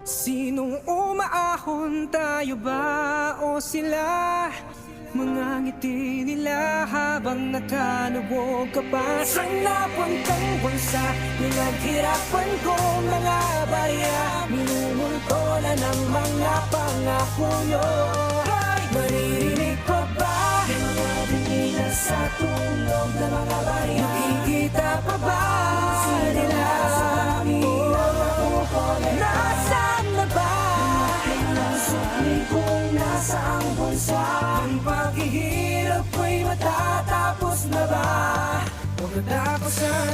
Sinong umaahon, tayo ba o sila? Mga ngiti nila habang nakalubog ka pa. Saan napuntang bansa? Pinaghirapan ko mga barya. Minumulto na ng mga pangako nyo. Maririnig pa ba? Mga binila sa tulog ng mga barya. Nakikita pa ba nila? Nasaan na ba? Sukli kung nasa ang bansa. Ang paghihirap ko'y matatapos na ba?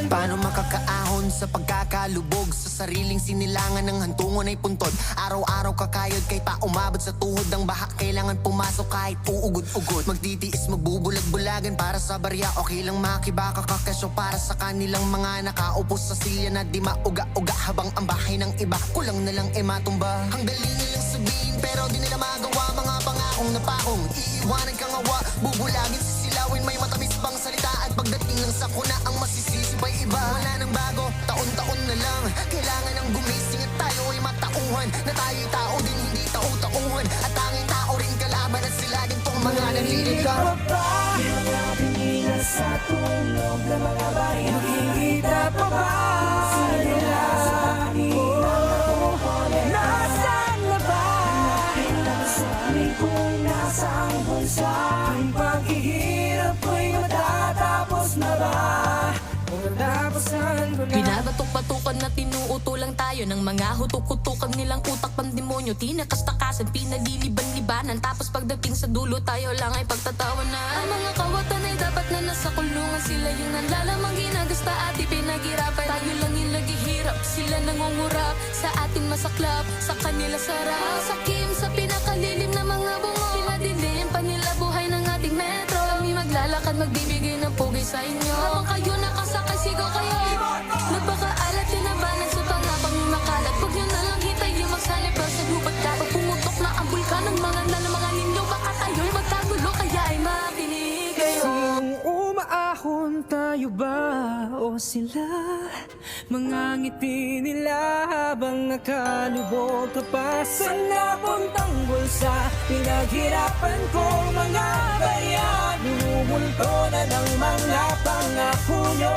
Paano makakaahon sa pagkakalubog? Sa sariling sinilangan ng hantungon ay puntod. Araw-araw kakayod kahit pa umabot sa tuhod ng baha. Kailangan pumasok kahit uugod-ugod. Magtitiis, magbubulag-bulagan para sa barya. Okay lang makibaka kakasyo para sa kanilang mga nakaupo sa silya na di mauga-uga. Habang ang bahay ng iba kulang na lang matumba. Ang dali nilang sabihin pero di nila magawa. Mga pangakong napaong iiwanan kang awa. Bubulagin sisilawin, may matamis pang salita. At pagdating ng sakuna ang masisisi pa'y iba. Wala nang bago, taon-taon na lang. Kailangan ng gumising at tayo ay matauhan. Na tayo'y tao din, hindi tao-tauhan. At tanging tao rin kalaban at sila din tong mga nanliligaw. Mga binila sa tulog ng mga barya. Nakikita pa ba nila? Nasaan na ba? Sukli kung nasa ang bansa. Ang paghihirap ko'y matatapos na ba? Binabatok-batukan na tinuuto lang tayo ng mga hutuk-hutukan nilang utak pandemonyo. Tinakas-takasan, pinaliliban-libanan. Tapos pagdating sa dulo tayo lang ay pagtatawanan. Ang mga kawatan ay dapat na nasa kulungan. Sila yung nanlalamang ginagasta at ipinaghirapan. Tayo lang yung naghihirap, sila nangungurap. Sa atin masaklap, sa kanila sarap. Sakim sa pinakalilim na mga bungo. Pinadilim pa nila buhay ng ating metro. Kami maglalakad, magbibigay ng pugay sa inyo. Habang kayo nakasakay, sigaw kayo. Nagpakaalat, tinabanan sa pangabang makalat. Huwag nyo nalang hitay yung magsalip sa gubat ka. Pag pumutok na ang bulkan ng mga nalamangan ninyo, baka tayo'y magkagulo, kaya ay makinig kayo. Sinong umaahon, tayo ba o sila? Mga ngiti nila habang nakalubog ka pa. Saan napuntang bulsa? Pinaghirapan ko mga barya. Minumulto na ng mga pangako nyo.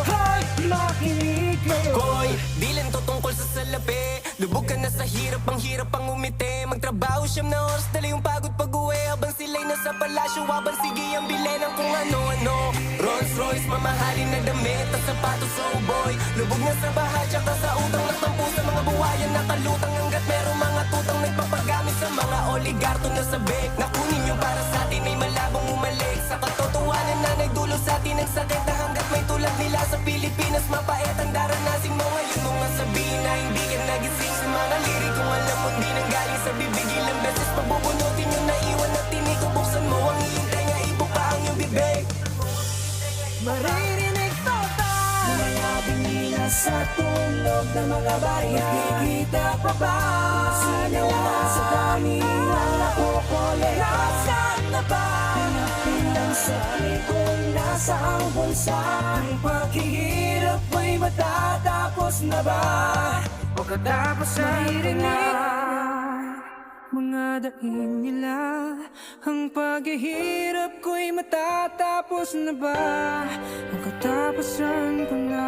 Hay, makinig kayo. Koy, di lang to tungkol sa salapi. Lubog ka na sa hirap, ang hirap ang umiti. Magtrabaho siyam na oras, dala yung pagod pag-uwi. Habang sila'y nasa palasyo, habang sige ang bili ng kung ano-ano. Rolls Royce, mamahalin na damit at sapatos, oh boy. Lubog na sa baha, tsaka sa utang. Nagtampo sa mga buhayan, nakalutang hanggat merong mga tutang. Nagpapagamit sa mga oligarto na sabik. Nakunin yung para sa atin ay malabong umalik. Sa katotohanan na nagdulo sa atin ang sakit. Na hanggat may tulad nila sa Pilipinas, mapait ang daranasin mo. Ngayon mo nga sabihin na hindi ka nagising. Sa mga lirik kung alam mo di nang galing sa bibig. Ilang beses pabubunutin yung naiwan at tinig ko. Buksan mo ang iyong tenga, ibuka ang iyong bibig. Maririnig pa ba? Mga binila sa tulog ng mga barya. Nakikita pa ba nila sa dami ng nakukuli? Nasaan na ba? Pinapilang sa kung nasa ang bulsa. Ang paghihirap ay matatapos na ba? Pagkatapos ay na mga daing nila. Ang paghihirap ko'y matatapos na ba? Ang katapusan ko na.